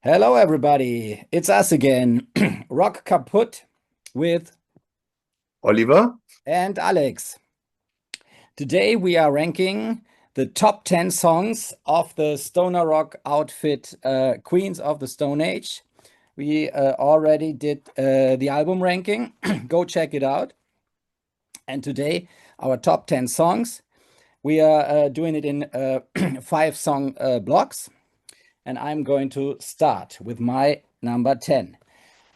Hello, everybody. It's us again, Rock Kaput with Oliver? and Alex. Today we are ranking the top 10 songs of the stoner rock outfit Queens of the Stone Age. We already did the album ranking. Go check it out. And today, our top 10 songs. We are doing it in five song blocks. And I'm going to start with my number 10.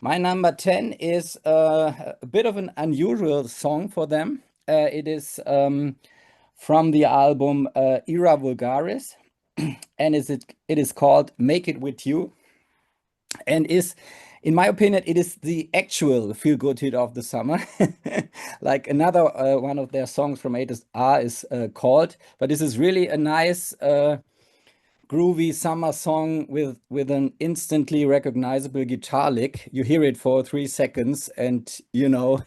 My number 10 is a bit of an unusual song for them. It is from the album Era Vulgaris, and it is called Make It With You, and is, in my opinion, it is the actual feel-good hit of the summer. Like another one of their songs from A to R is called, but this is really a nice groovy summer song with an instantly recognizable guitar lick. You hear it for 3 seconds and you know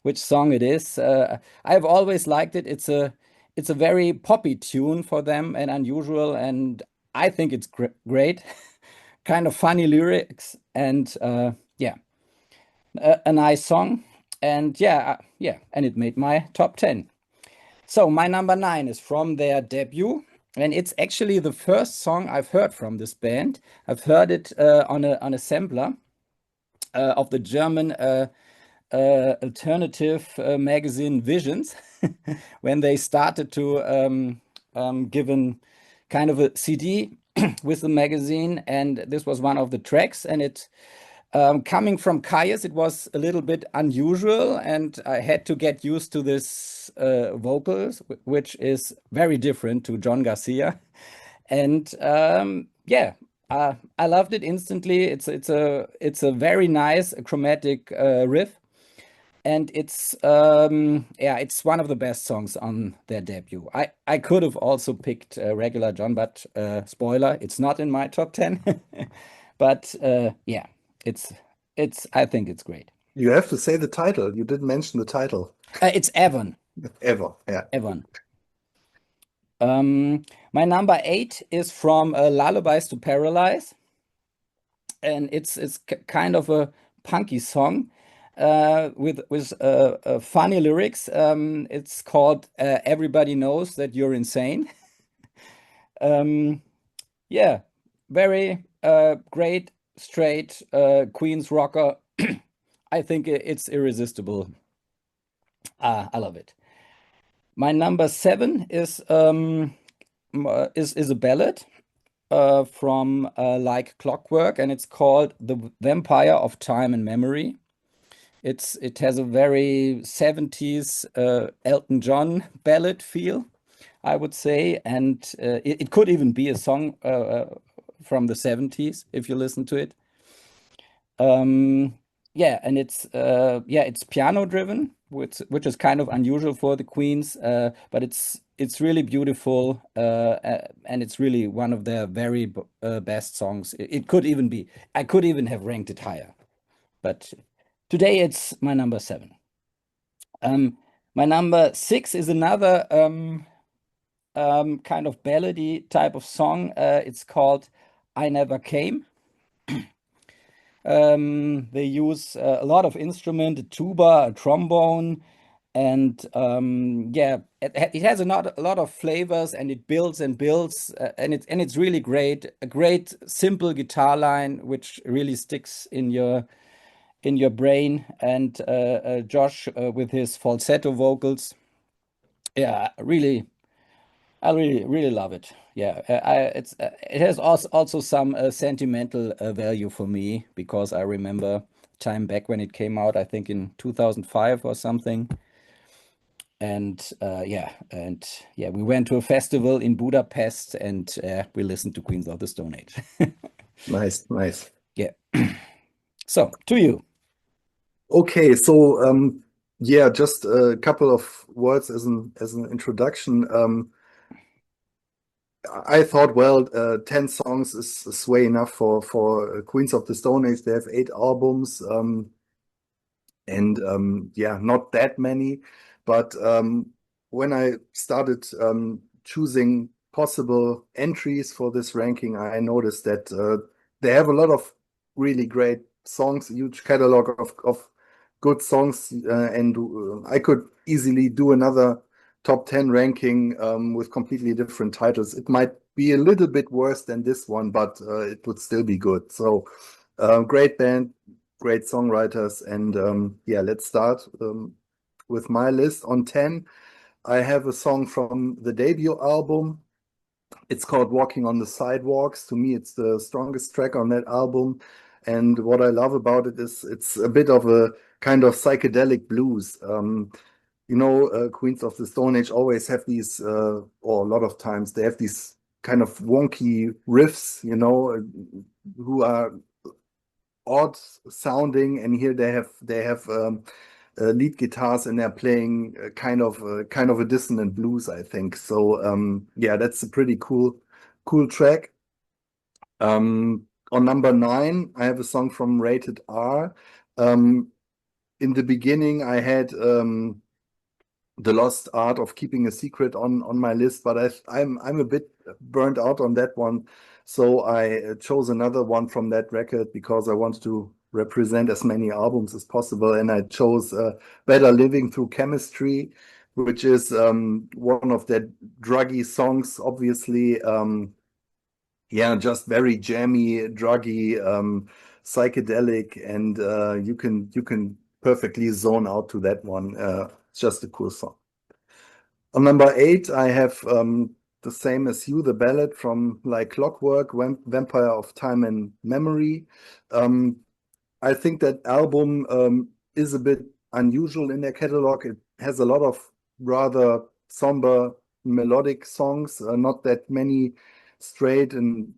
which song it is. I've always liked it. It's a very poppy tune for them and unusual, and I think it's great. Kind of funny lyrics and yeah, a nice song. And yeah, and it made my top 10. So my number 9 is from their debut, and it's actually the first song I've heard from this band. I've heard it on a sampler of the German alternative magazine Visions when they started to give an kind of a CD with the magazine, and this was one of the tracks, and it coming from Kaius, it was a little bit unusual, and I had to get used to this vocals, which is very different to John Garcia. And yeah, I loved it instantly. It's a very nice chromatic riff, and it's one of the best songs on their debut. I could have also picked regular John, but spoiler, it's not in my top 10. But yeah, it's it's I think it's great. You have to say the title. You didn't mention the title It's Evan. ever. Yeah. Evan. My number 8 is from Lullabies to Paralyze, and it's kind of a punky song with funny lyrics. It's called "Everybody Knows That You're Insane." Um, yeah, very great, straight Queen's rocker. I think it's irresistible. I love it. My number 7 is a ballad from Like Clockwork, and it's called "The Vampire of Time and Memory." It has a very 70s Elton John ballad feel, I would say, and it could even be a song from the 70s if you listen to it. Um, yeah, and it's piano driven, which is kind of unusual for the Queens, but it's really beautiful, and it's really one of their very best songs. It could even be, I could even have ranked it higher, but today it's my number 7. Um, my number 6 is another kind of ballady type of song. It's called "I Never Came." They use a lot of instrument, a tuba, a trombone, and yeah, it has a lot of flavors, and it builds and builds, and it's really great. A great simple guitar line which really sticks in your brain, and Josh with his falsetto vocals. Yeah, really, I really love it. Yeah, it has also some sentimental value for me because I remember time back when it came out, I think in 2005 or something. And we went to a festival in Budapest, and we listened to Queens of the Stone Age. Nice, nice. Yeah. So to you. Okay, so yeah, just a couple of words as an introduction. I thought, well, 10 songs is way enough for Queens of the Stone Age. They have 8 albums, and yeah, not that many. But when I started choosing possible entries for this ranking, I noticed that they have a lot of really great songs, a huge catalog of good songs, and I could easily do another top 10 ranking with completely different titles. It might be a little bit worse than this one, but it would still be good. So, great band, great songwriters, and yeah, let's start with my list. On 10, I have a song from the debut album. It's called Walking on the Sidewalks. To me, it's the strongest track on that album. And what I love about it is it's a bit of a kind of psychedelic blues. Queens of the Stone Age always have these, or a lot of times they have these kind of wonky riffs, who are odd sounding. And here they have lead guitars and they're playing kind of a dissonant blues, I think. So yeah, that's a pretty cool track. On number 9, I have a song from Rated R. In the beginning, I had The Lost Art of Keeping a Secret on my list, but I'm a bit burnt out on that one. So I chose another one from that record because I wanted to represent as many albums as possible. And I chose Better Living Through Chemistry, which is one of their druggy songs, obviously. Yeah, just very jammy, druggy, psychedelic, and you can perfectly zone out to that one. It's just a cool song. On number 8, I have the same as you, the ballad from Like Clockwork, Vampire of Time and Memory. Um, I think that album is a bit unusual in their catalog. It has a lot of rather somber melodic songs, not that many straight and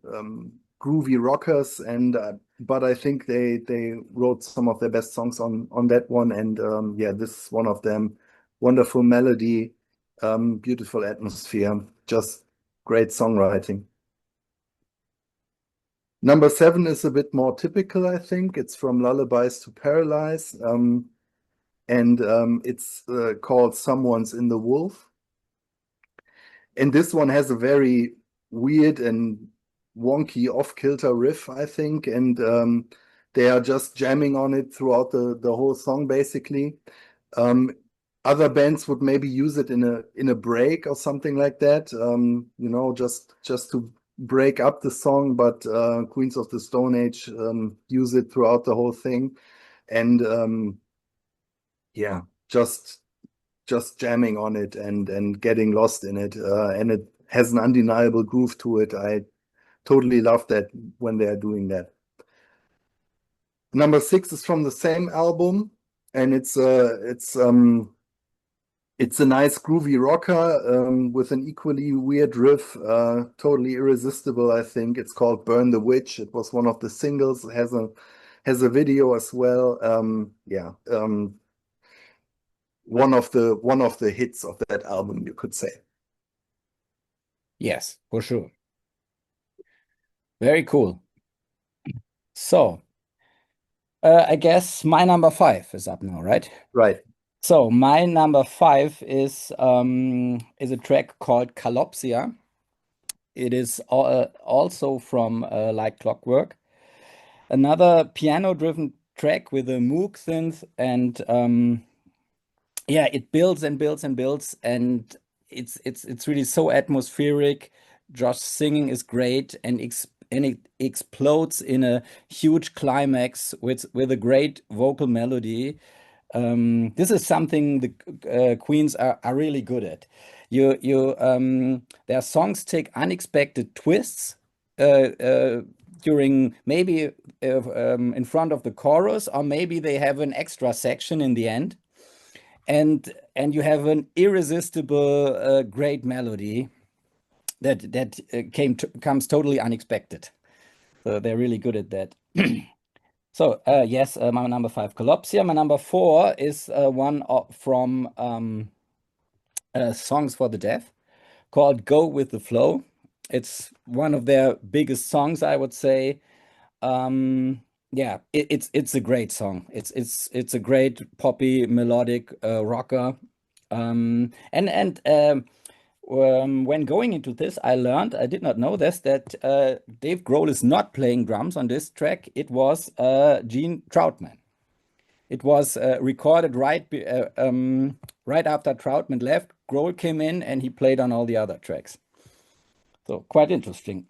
groovy rockers, and but I think they wrote some of their best songs on that one, and yeah, this is one of them. Wonderful melody, beautiful atmosphere, just great songwriting. Number 7 is a bit more typical, I think. It's from Lullabies to Paralyze, and it's called Someone's in the Wolf. And this one has a very weird and wonky off-kilter riff, I think, and they are just jamming on it throughout the whole song, basically. Um, Other bands would maybe use it in a break or something like that, just to break up the song. But Queens of the Stone Age use it throughout the whole thing, and yeah, just jamming on it and getting lost in it, and it has an undeniable groove to it. I totally love that when they are doing that. Number 6 is from the same album, and it's a nice groovy rocker with an equally weird riff, totally irresistible, I think. It's called Burn the Witch. It was one of the singles. It has a video as well. Yeah, one of the hits of that album, you could say. Yes, for sure. Very cool. So, I guess my number 5 is up now, right? Right. So my number 5 is a track called Calopsia. It is also from Like Clockwork, another piano-driven track with a Moog synth, and yeah, it builds and builds and builds, and it's really so atmospheric. Josh's singing is great, and it explodes in a huge climax with a great vocal melody. This is something the Queens are really good at. Their songs take unexpected twists during maybe in front of the chorus, or maybe they have an extra section in the end, and you have an irresistible great melody that comes totally unexpected. So they're really good at that. So yes, my number 5, Collapsia. My number 4 is one from Songs for the Deaf, called "Go with the Flow." It's one of their biggest songs, I would say. Yeah, it's a great song. It's a great poppy melodic rocker. And when going into this, I learned, I did not know this, that Dave Grohl is not playing drums on this track. It was Gene Troutman. It was recorded right after Troutman left. Grohl came in and he played on all the other tracks. So quite interesting.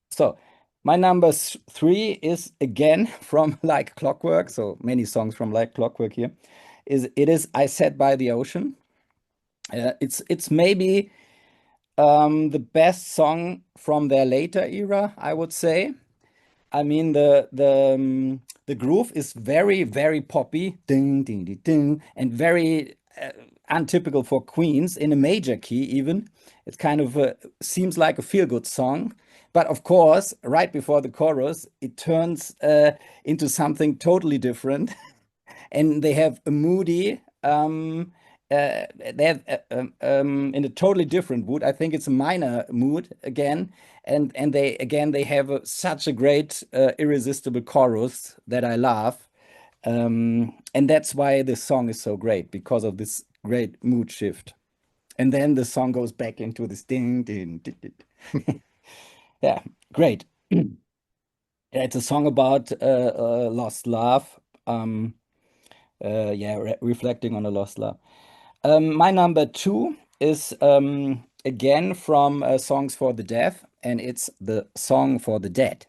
So my number three is again from Like Clockwork. So many songs from Like Clockwork here. It is I Sat by the Ocean. It's maybe the best song from their later era, I would say. I mean, the groove is very, very poppy, ding, ding, ding, ding, and very untypical for Queens in a major key, even. It kind of seems like a feel-good song. But of course, right before the chorus, it turns into something totally different. And they have a moody, they have in a totally different mood. I think it's a minor mood again, and they have such a great irresistible chorus that I love, and that's why this song is so great because of this great mood shift. And then the song goes back into this ding ding ding. Ding. Yeah, great. Yeah, it's a song about lost love. Yeah, reflecting on a lost love. My number two is again from Songs for the Deaf, and it's the Song for the Dead.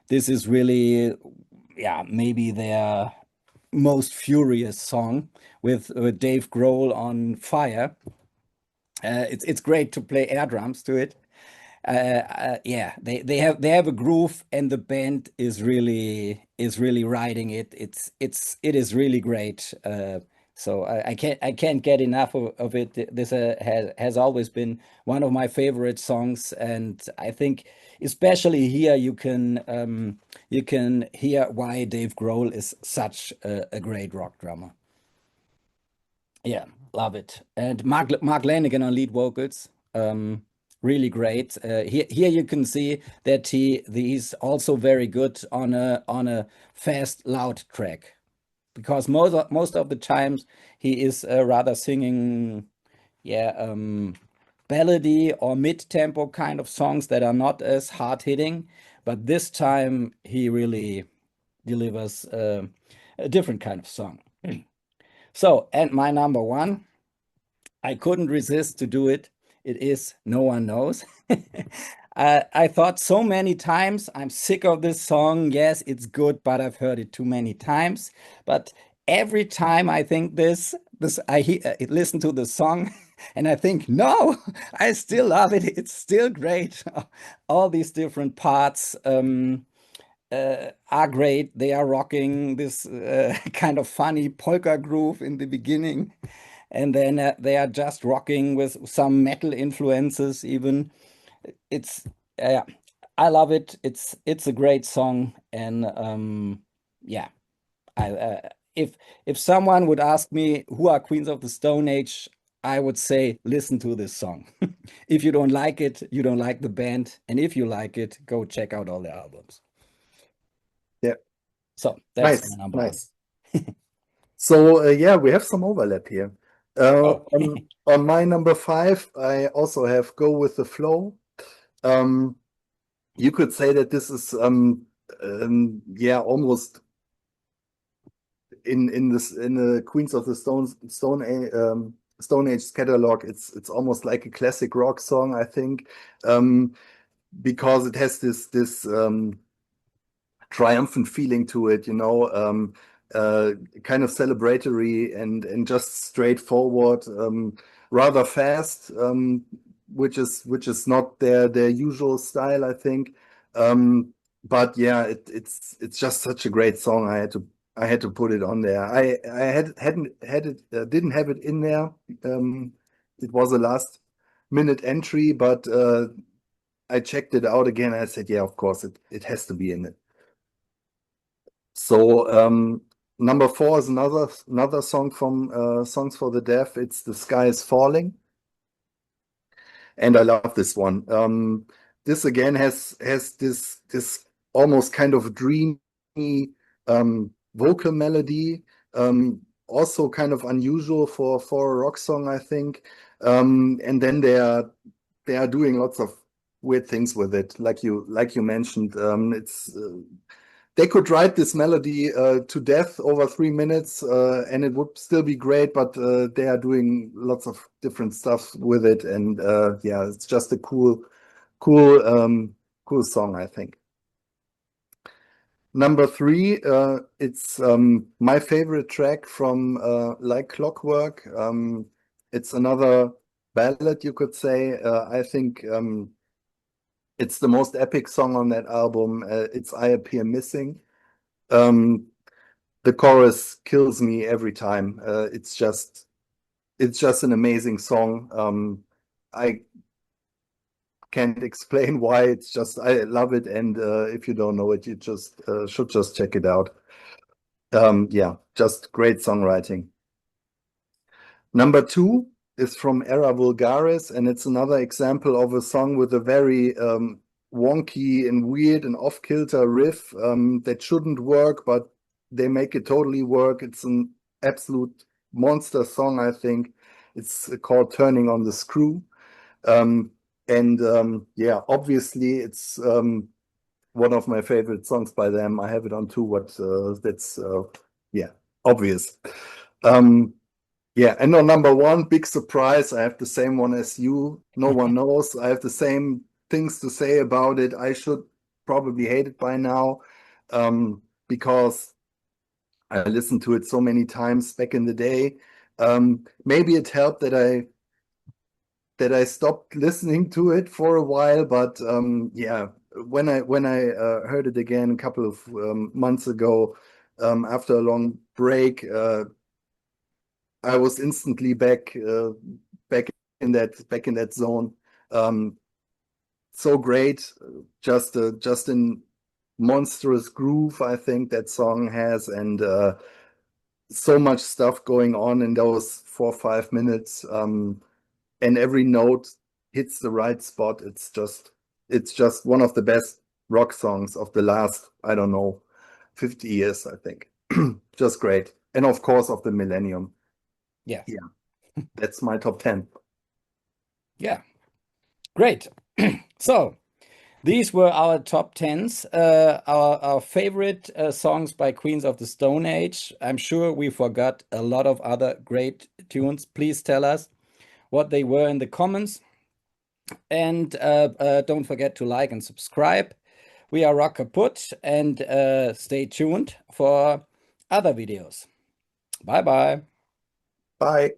This is really, yeah, maybe their most furious song with Dave Grohl on fire. It's great to play air drums to it. Yeah, they have a groove, and the band is really riding it. It is really great. So I can't get enough of it. This has always been one of my favorite songs, and I think especially here you can hear why Dave Grohl is such a great rock drummer. Yeah, love it. And Mark Lanigan on lead vocals, really great. Here you can see that he's also very good on a fast, loud track because most of the times he is rather singing, yeah, ballady or mid-tempo kind of songs that are not as hard-hitting. But this time he really delivers a different kind of song. So, and my number one, I couldn't resist to do it. It is No One Knows. I thought so many times, I'm sick of this song. Yes, it's good, but I've heard it too many times. But every time I think I listen to the song and I think, no, I still love it. It's still great. All these different parts are great. They are rocking this kind of funny polka groove in the beginning, and then they are just rocking with some metal influences even. It's yeah, I love it. It's a great song, and yeah, I if someone would ask me who are Queens of the Stone Age, I would say listen to this song. If you don't like it, you don't like the band, and if you like it, go check out all the albums. Yeah, So that's my nice, number one. nice. So yeah, we have some overlap here. Oh, On my number five, I also have Go with the Flow. Um, you could say that this is yeah, almost in the Queens of the Stone Age catalog. It's almost like a classic rock song, I think, because it has this triumphant feeling to it, kind of celebratory and just straightforward, rather fast, which is not their usual style, I think. But yeah, it's just such a great song. I had to put it on there. I hadn't had it, didn't have it in there. It was a last minute entry, but I checked it out again. I said, yeah, of course, it has to be in it. So number four is another song from Songs for the Deaf. It's The Sky is Falling, and I love this one. This again has this almost kind of dreamy vocal melody. also kind of unusual for a rock song, I think. And then they are doing lots of weird things with it, like you mentioned. It's they could write this melody to death over 3 minutes, and it would still be great. But they are doing lots of different stuff with it, and yeah, it's just a cool, cool song, I think. Number three, it's my favorite track from Like Clockwork. It's another ballad, you could say. I think it's the most epic song on that album. It's I Appear Missing. Um, the chorus kills me every time. It's just an amazing song. I can't explain why. It's just I love it, and if you don't know it, you just should just check it out. Yeah, just great songwriting. Number two is from Era Vulgaris, and it's another example of a song with a very wonky and weird and off-kilter riff that shouldn't work, but they make it totally work. It's an absolute monster song, I think. It's called Turning on the Screw. Um, and yeah, obviously it's one of my favorite songs by them. I have it on too, but that's yeah, obvious. Um, yeah, and on number one, big surprise. I have the same one as you. No one knows. I have the same things to say about it. I should probably hate it by now, because I listened to it so many times back in the day. Maybe it helped that I stopped listening to it for a while, but yeah, when I heard it again a couple of months ago, after a long break, I was instantly back back in that zone. Um, so great, just in monstrous groove, I think that song has, and so much stuff going on in those 4 or 5 minutes. And every note hits the right spot. It's just one of the best rock songs of the last, I don't know, 50 years, I think. Just great. And of course of the millennium. Yeah. Yeah, that's my top 10. Yeah. Great. So these were our top tens, our favorite songs by Queens of the Stone Age. I'm sure we forgot a lot of other great tunes. Please tell us what they were in the comments. And don't forget to like and subscribe. We are Rock Kaput, and stay tuned for other videos. Bye bye. Bye.